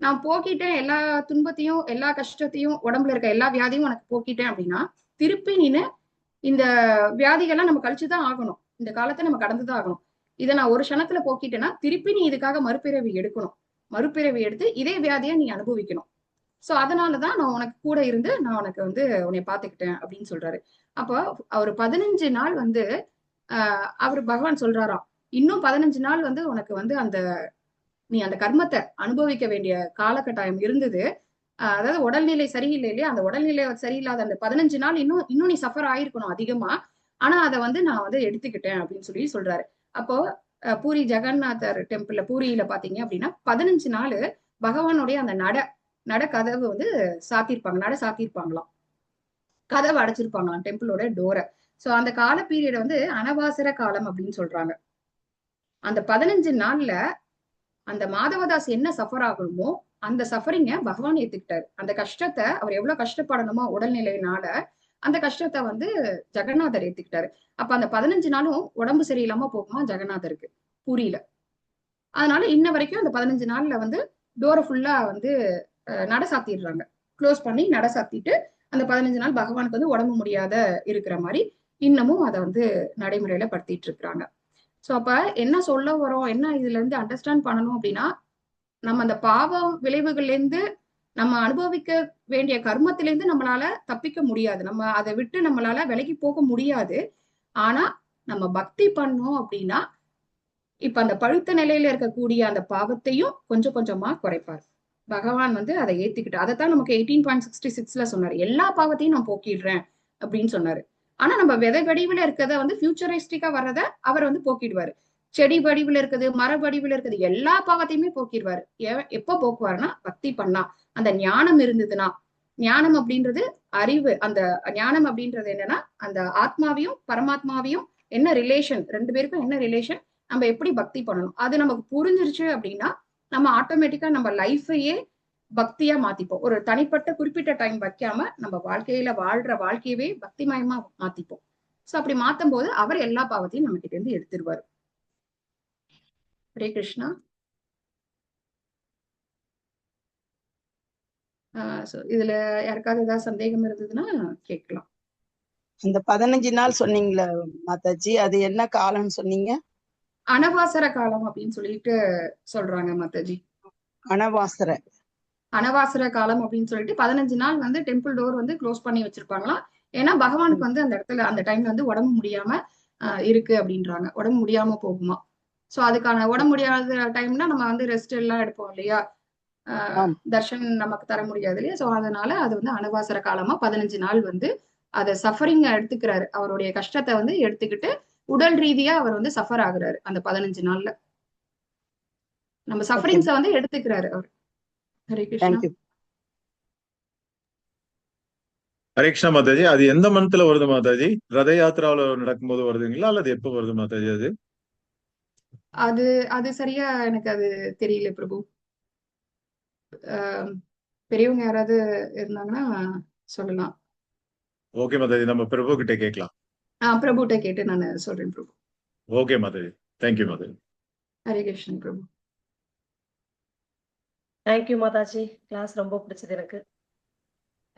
நான் போக்கிட்டேன், எல்லா துன்பத்தையும் எல்லா கஷ்டத்தையும் உடம்புல இருக்க எல்லா வியாதியும் உனக்கு போக்கிட்டேன் அப்படின்னா திருப்பி நீனு இந்த வியாதிகள்லாம் நம்ம கழிச்சுதான் ஆகணும், இந்த காலத்தை நம்ம கடந்துதான் ஆகணும். இதை நான் ஒரு க்ஷணத்துல போக்கிட்டேன்னா திருப்பி நீ இதுக்காக மறுபிறவி எடுக்கணும், மறுபிறவி எடுத்து இதே வியாதியை நீ அனுபவிக்கணும். சோ அதனாலதான் நான் உனக்கு கூட இருந்து நான் உனக்கு வந்து உன்னை பாத்துக்கிட்டேன் அப்படின்னு சொல்றாரு. அப்போ அவர் 15 நாள் வந்து அவர் பகவான் சொல்றாராம், இன்னும் 15 நாள் வந்து உனக்கு வந்து நீ அந்த கர்மத்தை அனுபவிக்க வேண்டிய காலகட்டாயம் இருந்தது. அதாவது உடல்நிலை சரியில்லை இல்லையா, அந்த உடல்நிலை சரியில்லாத அந்த 15 நாள் இன்னும் நீ சஃபர் ஆயிருக்கணும் அதிகமா. ஆனா அதை வந்து நான் வந்து எடுத்துக்கிட்டேன் அப்படின்னு சொல்லி சொல்றாரு. அப்போ பூரி ஜெகநாதர் டெம்பிள்ல பூரியில பாத்தீங்க அப்படின்னா 15 நாள் பகவானுடைய அந்த நட கதவு வந்து நட சாத்திருப்பாங்களாம், கதவை அடைச்சிருப்பாங்களாம் டெம்பிளோட டோரை. சோ அந்த கால பீரியட் வந்து அனவாசர காலம் அப்படின்னு சொல்றாங்க. அந்த 15 நாள்ல அந்த மாதவதாஸ் என்ன சஃபர் ஆகணுமோ அந்த சஃபரிங்க பகவான் ஏத்துக்கிட்டாரு. அந்த கஷ்டத்தை அவர் எவ்வளவு கஷ்டப்படணுமோ உடல்நிலையினால அந்த கஷ்டத்தை வந்து ஜெகநாதர் ஏத்துக்கிட்டாரு. அப்ப அந்த 15 நாளும் உடம்பு சரியில்லாம போகுமா ஜெகநாதருக்கு பூரியில. அதனால இன்ன வரைக்கும் அந்த 15 நாள்ல வந்து டோரை ஃபுல்லா வந்து நட சாத்திடுறாங்க, க்ளோஸ் பண்ணி நட சாத்திட்டு அந்த 15 நாள் பகவானுக்கு வந்து உடம்பு முடியாத இருக்கிற மாதிரி இன்னமும் அதை வந்து நடைமுறையில படுத்திட்டு இருக்கிறாங்க. சோ அப்ப என்ன சொல்ல வரோம், என்ன இதுல இருந்து அண்டர்ஸ்டாண்ட் பண்ணணும் அப்படின்னா, நம்ம அந்த பாவ விளைவுகள்ல இருந்து நம்ம அனுபவிக்க வேண்டிய கர்மத்திலிருந்து நம்மளால தப்பிக்க முடியாது, நம்ம அதை விட்டு நம்மளால விலகி போக முடியாது. ஆனா நம்ம பக்தி பண்ணோம் அப்படின்னா இப்ப அந்த பழுத்த நிலையில இருக்கக்கூடிய அந்த பாவத்தையும் கொஞ்சம் கொஞ்சமா குறைப்பார் பகவான் வந்து அதை ஏத்துக்கிட்டு. அதைத்தான் நமக்கு 18.66ல சொன்னாரு, எல்லா பாவத்தையும் நான் போக்கிடுறேன் அப்படின்னு சொன்னாரு. ஆனா நம்ம விதை வடிவுல இருக்கிறத வந்து ஃபியூச்சரிஸ்டிக்கா வர்றத அவர் வந்து போக்கிடுவாரு. செடி வடிவுல இருக்குது, மர வடிவுல இருக்குது, எல்லா பாவத்தையுமே போக்கிடுவாரு. எப்ப போக்குவாருன்னா பக்தி பண்ணா, அந்த ஞானம் இருந்ததுன்னா. ஞானம் அப்படின்றது அறிவு. அந்த ஞானம் அப்படின்றது என்னன்னா அந்த ஆத்மாவையும் பரமாத்மாவையும் என்ன ரிலேஷன், ரெண்டு பேருக்கும் என்ன ரிலேஷன், நம்ம எப்படி பக்தி பண்ணணும் அது நமக்கு புரிஞ்சிருச்சு அப்படின்னா நம்ம ஆட்டோமேட்டிக்கா நம்ம லைஃபையே பக்தியா மாத்திப்போம். ஒரு தனிப்பட்ட குறிப்பிட்ட டைம் வைக்காம நம்ம வாழ்க்கையில வாழ்ற வாழ்க்கையவே பக்திமயமா மாத்திப்போம். சோ அப்படி மாத்தும் போது அவர் எல்லா பாவத்தையும் நம்ம கிட்ட இருந்து எடுத்துருவாரு. ஹரே கிருஷ்ணா. இதுல யாருக்காவது ஏதாவது சந்தேகம் இருந்ததுன்னா கேட்கலாம். இந்த 15 நாள் சொன்னீங்களா மாதாஜி, அது என்ன காலம்னு சொன்னீங்க? அனவாசர காலம் அப்படின்னு சொல்லிட்டு சொல்றாங்க மாதாஜி. அனவாசர காலம் அப்படின்னு சொல்லிட்டு 15 நாள் வந்து டெம்பிள் டோர் வந்து க்ளோஸ் பண்ணி வச்சிருப்பாங்களாம். ஏன்னா பகவானுக்கு வந்து அந்த இடத்துல அந்த டைம்ல வந்து உடம்பு முடியாம இருக்கு அப்படின்றாங்க, உடம்பு முடியாம போகுமா. சோ அதுக்கான உடம்பு முடியாத டைம்னா நம்ம வந்து ரெஸ்ட் எல்லாம் எடுப்போம் இல்லையா, தர்ஷன் நமக்கு தர முடியாது இல்லையா. சோ அதனால அது வந்து அனவாசர காலமா 15 நாள் வந்து அதை சஃபரிங் எடுத்துக்கிறாரு, அவருடைய கஷ்டத்தை வந்து எடுத்துக்கிட்டு உடல் ரீதியா அவர் வந்து சஃபர் ஆகுறாரு அந்த 15 நாள்ல. நம்ம சஃபரிங்ஸ வந்து எடுத்துக்கிறாரு அவர். ஹரே கிருஷ்ணா. ஹரே கிருஷ்ணா மாதாஜி. அது எந்த மந்த்ல வருது மாதாஜி? ரத யாத்திராவில நடக்கும்போது வருதுங்களா அல்லது எப்ப வருது மாதாஜி? அது அது சரியா எனக்கு அது தெரியல பிரபு. பெரியவங்க யாராவது இருந்தாங்கன்னா சொல்லலாம். ஓகே மாதாஜி, நம்ம பிரபு கிட்ட கேட்கலாம். பிரபுட்ட கேட்டு நான் சொல்றேன் Prabhu. Okay Mataji, thank you Mataji. Hare Krishnan Prabhu. Thank you Mataji, class ரொம்ப பிடிச்சது எனக்கு.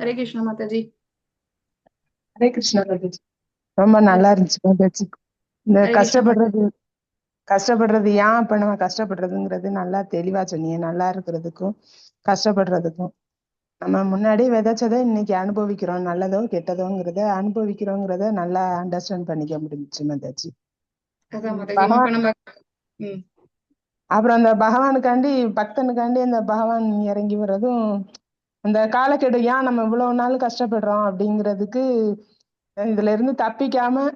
ஹரே கிருஷ்ணா மாதாஜி. ஹரே கிருஷ்ணா மாதாஜி, ரொம்ப நல்லா இருந்துச்சு மாதாஜி. இந்த கஷ்டப்படுறது ஏன் இப்ப நம்ம கஷ்டப்படுறதுங்கிறது நல்லா தெளிவா சொன்னீங்க. நல்லா இருக்கிறதுக்கும் கஷ்டப்படுறதுக்கும் நம்ம முன்னாடி விதைச்சதை இன்னைக்கு அனுபவிக்கிறோம், நல்லதோ கெட்டதோங்கிறத அனுபவிக்கிறோங்கிறத நல்லா அண்டர்ஸ்டாண்ட் பண்ணிக்க முடிஞ்சுச்சு மாதாஜி. அப்புறம் அந்த பகவானுக்காண்டி பக்தனுக்காண்டி அந்த பகவான் இறங்கி வர்றதும் அந்த காலக்கெடு ஏன் நம்ம இவ்வளவு நாள் கஷ்டப்படுறோம் அப்படிங்கிறதுக்கு இதுல இருந்து தப்பிக்காம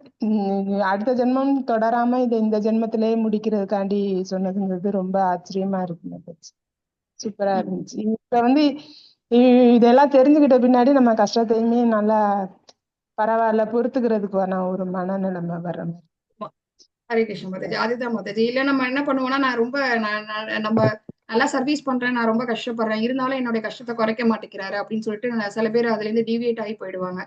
அடுத்த ஜென்மம் தொடராம இதை இந்த ஜென்மத்திலேயே முடிக்கிறதுக்காண்டி சொன்னதுங்கிறது ரொம்ப ஆச்சரியமா இருக்கு. சூப்பரா இருந்துச்சு. இப்ப வந்து இதெல்லாம் தெரிஞ்சுக்கிட்ட பின்னாடி நம்ம கஷ்டத்தையுமே நல்லா பரவாயில்ல பொறுத்துக்கிறதுக்கான ஒரு மனநிலைமை வர்ற மாதிரி. ஹரே கிருஷ்ண மாதாஜி. அதுதான் மாதாஜி. இல்ல நம்ம என்ன பண்ணுவோம்னா, நம்ம நல்லா சர்வீஸ் பண்றேன், நான் ரொம்ப கஷ்டப்படுறேன், இருந்தாலும் என்னுடைய கஷ்டத்தை குறைக்க மாட்டேங்கிறாரு அப்படின்னு சொல்லிட்டு சில பேர் அதுல இருந்து டிவியேட் ஆகி போயிடுவாங்க.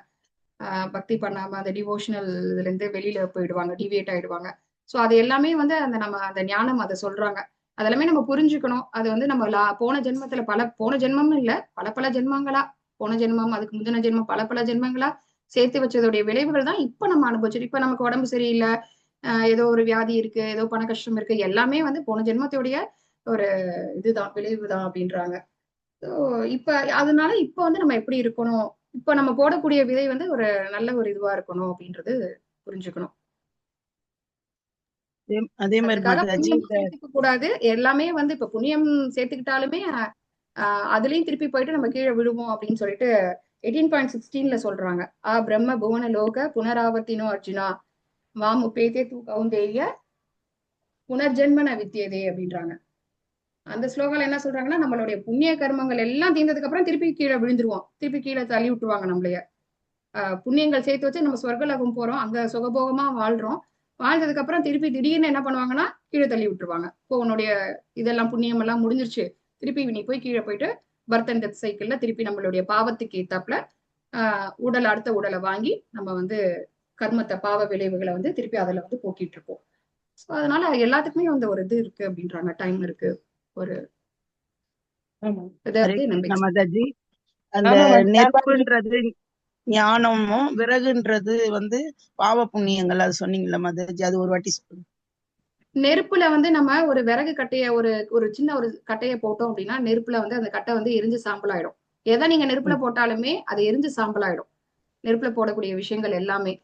பக்தி பண்ணாம அந்த டிவோஷனல் இதுல இருந்து வெளியில போயிடுவாங்க, டிவியேட் ஆயிடுவாங்க. சோ அது எல்லாமே வந்து அந்த ஞானம் அதை சொல்றாங்க. அதெல்லாமே நம்ம புரிஞ்சுக்கணும். அது வந்து நம்ம போன ஜென்மத்துல போன ஜென்மம் இல்ல, பல ஜென்மங்களா, போன ஜென்மம் அதுக்கு முந்தின ஜென்மம் பல ஜென்மங்களா சேர்த்து வச்சதுடைய விளைவுகள் தான் இப்ப நம்ம அனுபவிச்சிருக்கோம். இப்ப நமக்கு உடம்பு சரியில்லை, ஏதோ ஒரு வியாதி இருக்கு, ஏதோ பண கஷ்டம் இருக்கு, எல்லாமே வந்து போன ஜென்மத்துடைய ஒரு இதுதான், விளைவுதான் அப்படின்றாங்க. ஸோ இப்ப அதனால இப்ப வந்து நம்ம எப்படி இருக்கணும், இப்ப நம்ம போடக்கூடிய விதை வந்து ஒரு நல்ல ஒரு இதுவா இருக்கணும் அப்படின்றது புரிஞ்சுக்கணும். அதே மாதிரி அதுக்காக மாதாஜி புண்ணியமும் சேர்த்துக்க கூடாது. எல்லாமே வந்து இப்ப புண்ணியம் சேர்த்துக்கிட்டாலுமே அதுலயும் திருப்பி போயிட்டு நம்ம கீழே விழுவோம் அப்படின்னு சொல்லிட்டு 18.16 சொல்றாங்க. பிரம்ம புவன லோக புனராவர்த்தினோ அர்ஜுனா வாமு பேதே தூ கவுந்தேய புனர்ஜென்மன வித்தியதே அப்படின்றாங்க. அந்த ஸ்லோகால என்ன சொல்றாங்கன்னா, நம்மளுடைய புண்ணிய கர்மங்கள் எல்லாம் தீர்ந்ததுக்கு அப்புறம் திருப்பி கீழே விழுந்துருவோம், திருப்பி கீழே தள்ளி விட்டுருவாங்க நம்மளைய. புண்ணியங்கள் சேர்த்து வச்சு நம்ம சொர்க்கலோகம் போறோம், அங்க சுகபோகமா வாழ்றோம். வாழ்ந்ததுக்கு அப்புறம் திருப்பி திடீர்னு என்ன பண்ணுவாங்கன்னா கீழே தள்ளி விட்டுருவாங்க. இப்போ உன்னுடைய இதெல்லாம் புண்ணியம் எல்லாம் முடிஞ்சிருச்சு, திருப்பி நீ போய் கீழே போயிட்டு பர்த் அண்ட் டெத் சைக்கிள்ல திருப்பி நம்மளுடைய பாவத்துக்கு ஏத்தாப்புல உடல் அடுத்த உடலை வாங்கி நம்ம வந்து கர்மத்தை பாவ விளைவுகளை வந்து திருப்பி அதுல வந்து போக்கிட்டு இருப்போம். ஸோ அதனால எல்லாத்துக்குமே வந்து ஒரு இது இருக்கு அப்படின்றாங்க, டைம் இருக்கு, ஒரு ஹரே கிருஷ்ண மாதாஜி. அந்த ஆமா மாதாஜி. நெருப்புன்றது ஞானமும், விறகுன்றது வந்து பாவ புண்ணியங்கள், அது சொன்னீங்கல்ல மாதாஜி, அது ஒரு வாட்டி சொல்லுங்க. நெருப்புல வந்து நம்ம ஒரு விறகு கட்டைய ஒரு சின்ன ஒரு கட்டைய போட்டோம் அப்படின்னா நெருப்புல வந்து அந்த கட்டை வந்து எரிஞ்சு சாம்பல் ஆயிடும். எதை நீங்க நெருப்புல போட்டாலுமே அது எரிஞ்சு சாம்பல் ஆயிடும். நெருப்புல போடக்கூடிய விஷயங்கள் எல்லாமே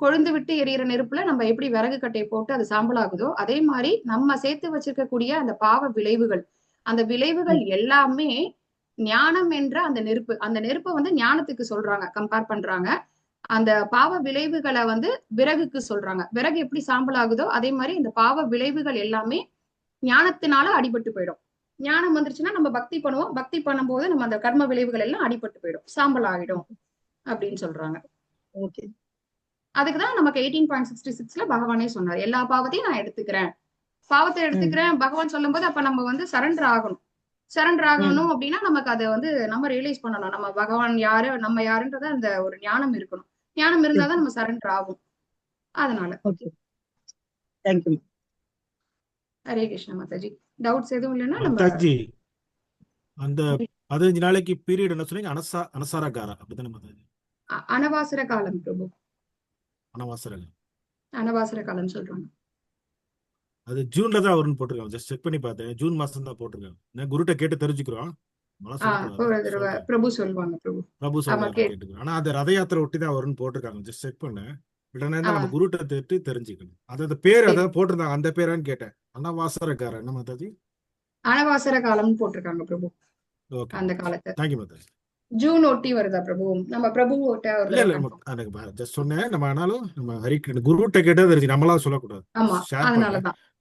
கொழுந்து விட்டு எரியிற நெருப்புல நம்ம எப்படி விறகு கட்டையை போட்டு அது சாம்பல் ஆகுதோ, அதே மாதிரி நம்ம சேர்த்து வச்சிருக்கக்கூடிய அந்த பாவ விளைவுகள், அந்த விளைவுகள் எல்லாமே ஞானம் என்ற அந்த நெருப்பை வந்து ஞானத்துக்கு சொல்றாங்க, கம்பேர் பண்றாங்க. அந்த பாவ விளைவுகளை வந்து விறகுக்கு சொல்றாங்க. விறகு எப்படி சாம்பல் ஆகுதோ அதே மாதிரி இந்த பாவ விளைவுகள் எல்லாமே ஞானத்தினால அடிபட்டு போயிடும். ஞானம் வந்துருச்சுன்னா நம்ம பக்தி பண்ணுவோம், பக்தி பண்ணும்போது நம்ம அந்த கர்ம விளைவுகள் எல்லாம் அடிபட்டு போயிடும், சாம்பல் ஆகிடும் அப்படின்னு சொல்றாங்க. அதுக்குதான் நமக்கு 18.66 பகவானே சொன்னார், எல்லா பாவத்தையும் நான் எடுத்துக்கிறேன், பாவத்தை எடுத்துக்கிறேன் பகவான் சொல்லும் போது அப்ப நம்ம வந்து சரண்டர் ஆகணும். சரண்டர் ஆகணும் அப்படின்னா நமக்கு அதை வந்து நம்ம ரியலைஸ் பண்ணணும், நம்ம பகவான் யாரு நம்ம யாருன்றத அந்த ஒரு ஞானம் இருக்கணும். ஞானம் இருந்தாதான் நம்ம சரண்டர் ஆகும். அதனால தேங்க்யூ. ஹரே கிருஷ்ண மாதாஜி. டவுட்ஸ் எதுவும் இல்லைன்னா நம்ம மாதாஜி அந்த 15 நாளைக்கு பீரியட் என்ன சொன்னீங்க? அனசாரகாரா அப்படிதானே மாதாஜி? அனவாசர காலம் பிரபு, அனவாசர காலம் சொல்றாங்க. அது ஜூன்ல தான் வரும்னு போட்டிருக்காங்க. ஜஸ்ட் செக் பண்ணி பார்த்தேன், ஜூன் மாசம் தான் போட்டிருக்காங்க. நான் குருட்ட கேட்டு தெரிஞ்சுக்கிறோம். பிரபு சொல்லுவாங்க. பிரபு சொல்றாரு கேட்டுக்கிறோம். ஆனா அது ரத யாத்திரை ஒட்டி தான் வரும்னு போட்டிருக்காங்க. ஜஸ்ட் செக் பண்ணேன். நம்ம குருட்ட தேட்டு தெரிஞ்சுக்கணும். அது பேர் அதான் போட்டிருந்தாங்க, அந்த பேரான்னு கேட்டேன். அனவாசரகாரா என்ன மாதாஜி? அனவாசர காலம்னு போட்டிருக்காங்க பிரபு. அந்த காலத்தை தேங்க்யூ மாதாஜி. ஜூன் ஒட்டி வருதா பிரபு? நம்ம பிரபு ஜஸ்ட் சொன்னேன். நம்ம ஆனாலும் நம்ம குருட்ட கேட்டா தெரிஞ்சு நம்மளா சொல்லக்கூடாது.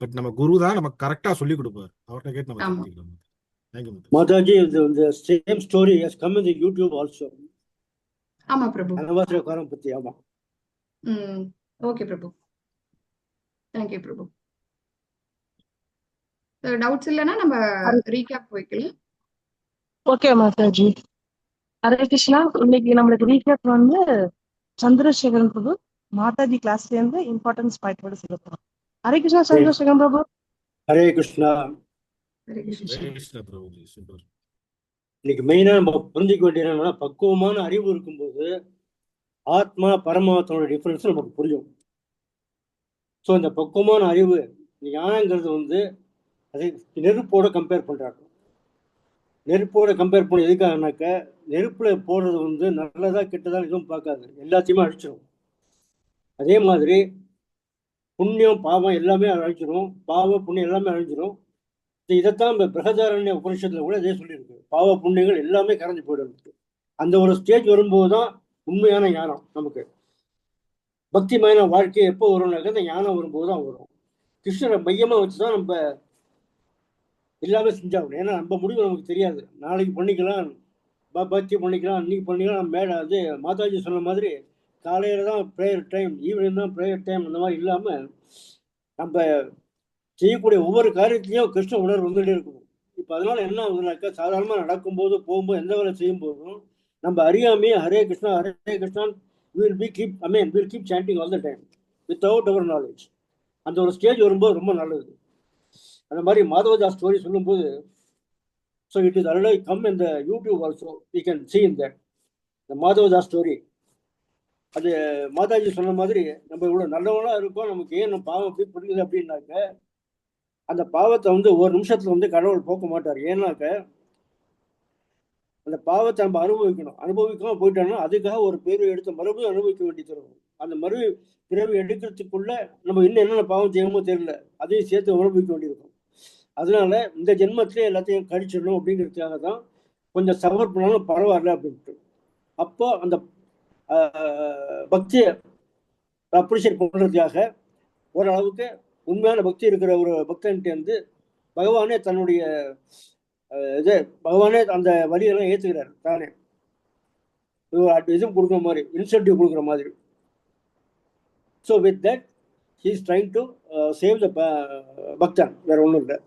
பட் நம்ம குரு தான் நமக்கு கரெக்டா சொல்லி கொடுப்பாரு, அவர்கிட்ட கேட்டு நம்ம தெரிஞ்சுக்கலாம். Thank you Mataji. the same story has come in the YouTube also. ஆமா பிரபு, அனவாசர காலம் பத்தி. ஆமா. ஓகே பிரபு, தேங்க்யூ பிரபு. டவுட்ஸ் இல்லைன்னா நம்ம ரீகேப் போய்க்கலாம். ஓகே மாதாஜி. ஹரே கிருஷ்ணா. இன்னைக்கு நம்மளுக்கு ரீகேப் வந்து சந்திரசேகரன் பிரபு மாதாஜி கிளாஸ்ல இருந்து இம்பார்ட்டன்ஸ் பாயிண்ட் சொல்லப்போம். ஹரே கிருஷ்ணா சந்திரசேகரன் பிரபு. ஹரே கிருஷ்ணா. இன்னைக்கு மெயினா நம்ம புரிஞ்சுக்க வேண்டிய என்னன்னா, பக்குவமான அறிவு இருக்கும்போது ஆத்மா பரமாத்மாவோட டிஃபரன்ஸ் நமக்கு புரியும். ஸோ இந்த பக்குவமான அறிவு ஞானங்கிறது வந்து அதை நெருப்போட கம்பேர் பண்றாங்க. நெருப்போட கம்பேர் பண்ண எதுக்காகனாக்க, நெருப்புல போடுறது வந்து நல்லதா கெட்டதா எதுவும் பார்க்காது, எல்லாத்தையுமே அழிச்சிடும். அதே மாதிரி புண்ணியம் பாவம் எல்லாமே அழிச்சிடும், பாவம் புண்ணியம் எல்லாமே அழிஞ்சிடும். இதைத்தான் இந்த பிரகதாரண்ய உபனிஷத்துல கூட இதே சொல்லியிருக்கு, பாவ புண்ணியங்கள் எல்லாமே கரைஞ்சு போயிடும். அந்த ஒரு ஸ்டேஜ் வரும்போது தான் உண்மையான ஞானம் நமக்கு. பக்திமயமான வாழ்க்கை எப்போ வரும்னாக்க அந்த ஞானம் வரும்போது தான் வரும். கிருஷ்ணரை மையமா வச்சுதான் நம்ம எல்லாமே செஞ்சாகணும். ஏன்னா நம்ம முடிவு நமக்கு தெரியாது, நாளைக்கு பண்ணிக்கலாம், பக்தி பண்ணிக்கலாம், அன்னைக்கு பண்ணிக்கலாம், நம்ம மேலே அது மாதாஜி சொன்ன மாதிரி காலையில தான் ப்ரேயர் டைம், ஈவினிங் தான் ப்ரேயர் டைம், அந்த மாதிரி இல்லாமல் நம்ம செய்யக்கூடிய ஒவ்வொரு காரியத்திலையும் கிருஷ்ண உணர்வு வந்துகிட்டே இருக்கணும். இப்போ அதனால என்ன ஆகுதுனாக்கா, சாதாரணமாக நடக்கும்போது போகும்போது எந்த வேலை செய்யும் போதும் நம்ம அறியாமையே Hare Krishna Hare Krishna we'll keep chanting all the time without our knowledge. அந்த ஒரு ஸ்டேஜ் வரும்போது ரொம்ப நல்லது. அந்த மாதிரி மாதவதாஸ் ஸ்டோரி சொல்லும்போது, so it is already come in the YouTube also, we can see in that the Madhavadas story. அது மாதாஜி சொன்ன மாதிரி நம்ம இவ்வளோ நல்லவனாக இருக்கோம், நமக்கு ஏன் நம்ம பாவம் எப்படி புரியுது அப்படின்னாக்க, அந்த பாவத்தை வந்து ஒரு நிமிஷத்துல வந்து கடவுள் போக்க மாட்டார். ஏன்னாக்க அந்த பாவத்தை நம்ம அனுபவிக்கணும். அனுபவிக்காம போயிட்டோம்னா அதுக்காக ஒரு பிறவி எடுத்து மறுபடியும் அனுபவிக்க வேண்டி தரும். அந்த பிறவி எடுக்கிறதுக்குள்ள நம்ம இன்னும் என்னென்ன பாவம் செய்யணுமோ தெரியல, அதையும் சேர்த்து அனுபவிக்க வேண்டியிருக்கும். அதனால இந்த ஜென்மத்திலே எல்லாத்தையும் கழிச்சிடணும் அப்படிங்கிறதுக்காக தான் கொஞ்சம் சஃபர் பண்ணாலும் பரவாயில்ல அப்படின்ட்டு. அப்போ அந்த பக்தியை அப்ரிஷியேட் பண்ணுறதுக்காக ஓரளவுக்கு உண்மையான பக்தி இருக்கிற ஒரு பக்தன்ட்டு வந்து பகவானே தன்னுடைய பகவானே அந்த வழியெல்லாம் ஏற்றுக்கிறார் தானே. இதுவும் கொடுக்குற மாதிரி, இன்சென்டிவ் கொடுக்குற மாதிரி. So with that he is trying to save the பக்தன், வேற ஒன்றும் இல்லை.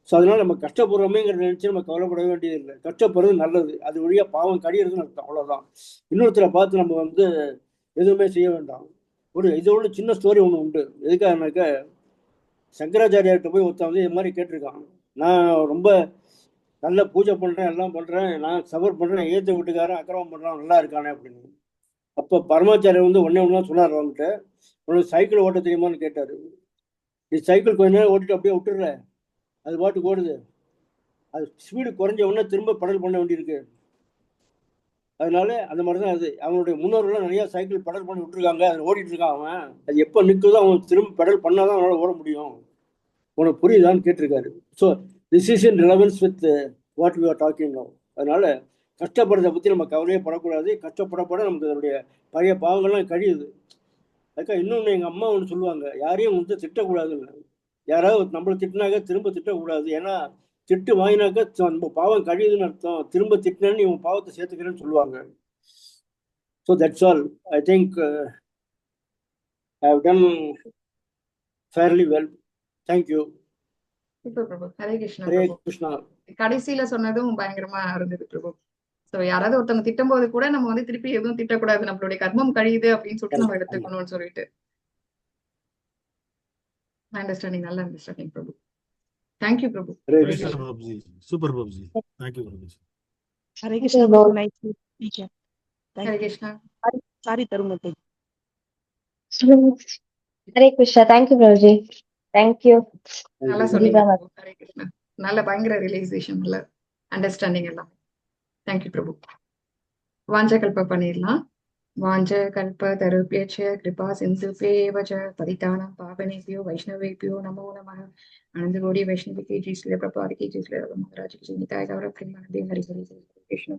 ஸோ அதனால நம்ம கஷ்டப்படுறோமேங்கிறத நினைச்சு நம்ம கவலைப்பட வேண்டியது இல்லை. கஷ்டப்படுறது நல்லது, அது வழியாக பாவம் கடிகிறதுன்னு அர்த்தம், அவ்வளோதான். இன்னொருத்தரை பார்த்து நம்ம வந்து எதுவுமே செய்ய வேண்டாம். இதோட சின்ன ஸ்டோரி ஒன்று உண்டு. எதுக்காகனாக்க, சங்கராச்சாரியார்கிட்ட போய் ஒருத்தன் வந்து இது மாதிரி கேட்டிருக்கான், நான் ரொம்ப நல்ல பூஜை பண்ணுறேன், எல்லாம் பண்ணுறேன், நான் சஃபர் பண்ணுறேன், ஏற்ற வீட்டுக்காரன் அக்கிரமம் பண்ணுறான், நல்லா இருக்கானே அப்படின்னு. அப்போ பரமாச்சாரியர் வந்து ஒன்றே ஒன்று தான் சொன்னார் அவன்கிட்ட, உனக்கு சைக்கிள் ஓட்ட தெரியுமான்னு கேட்டார். நீ சைக்கிள் கொஞ்ச நேரம் ஓட்டிட்டு அப்படியே விட்டுடுற, அது பாட்டுக்கு ஓடுது, அது ஸ்பீடு குறைஞ்ச உடனே திரும்ப பெடல் பண்ண வேண்டியிருக்கு. அதனால அந்த மாதிரி தான் அது. அவனுடைய முன்னோர்கள்லாம் நிறைய சைக்கிள் பெடல் பண்ணி விட்டுருக்காங்க, அது ஓடிட்டு இருக்கான் அவன். அது எப்போ நிற்குதோ அவன் திரும்ப பெடல் பண்ணாதான் அவனால ஓட முடியும். உனக்கு புரியுதான்னு கேட்டிருக்காரு. So this is in relevance with what we are talking now. அதனால கஷ்டப்படுறதை பற்றி நம்ம கவலையே படக்கூடாது. கஷ்டப்படப்பட நமக்கு அதனுடைய பழைய பாவங்கள்லாம் கழியுது. அதுக்காக இன்னொன்று எங்கள் அம்மா ஒன்று சொல்லுவாங்க, யாரையும் வந்து திட்டக்கூடாதுன்னு. யாராவது நம்மளை திட்டினாக்க திரும்ப திட்டக்கூடாது. ஏன்னா திட்டு வாங்கினாக்க நம்ம பாவம் கழியுதுன்னு அர்த்தம். திரும்ப திட்டினேன்னு இவங்க பாவத்தை சேர்த்துக்கிறேன்னு சொல்லுவாங்க. So that's all. I think I have done fairly well. Thank you. Prabhu. Hare Krishna. Hare Prabhu Krishna. கடைசியில சொன்னதும் பயங்கரமா இருந்தது பிரபு. சோ யாராவது ஒருத்தவங்க திட்டும் போது கூட நம்ம வந்து திருப்பி எதுவும் திட்டக்கூடாது, நம்மளுடைய கர்மம் கழியுது அப்படின்னு சொல்லிட்டு நம்ம எடுத்துக்கணும்னு சொல்லிட்டு. அண்டர்ஸ்டாண்டிங், நல்ல understanding Prabhu. Thank you Prabhu. Hare Great, Krishna. Prabhuji. Super, Prabhuji. Thank you, Prabhuji. Hare Krishna, Prabhu. Nice to meet you. Thank Hare you. Krishna. Sorry, Tarumate. Hare Krishna. Thank you Prabhuji. Thank you. நல்லா சொன்னீங்க பிரபு. ஹரே கிருஷ்ணா. நல்ல பயங்கர ரியலைசேஷன், நல்ல அண்டர்ஸ்டாண்டிங் எல்லாம். தேங்க்யூ பிரபு. வாஞ்ச கல்ப பண்ணிடலாம். வாஞ்ச கல்ப தருப்யச்ச கிருபா சிந்துபேவ ச பதிதானம் பாவனேபியோ வைஷ்ணவேபியோ நமோ நமः. आनंद गौड़ी वैष्णवी की जी श्री प्रभुपाद की जी श्री रघु महाराज की निताय गौरव प्रेमानंदे हरि हरि कृष्ण।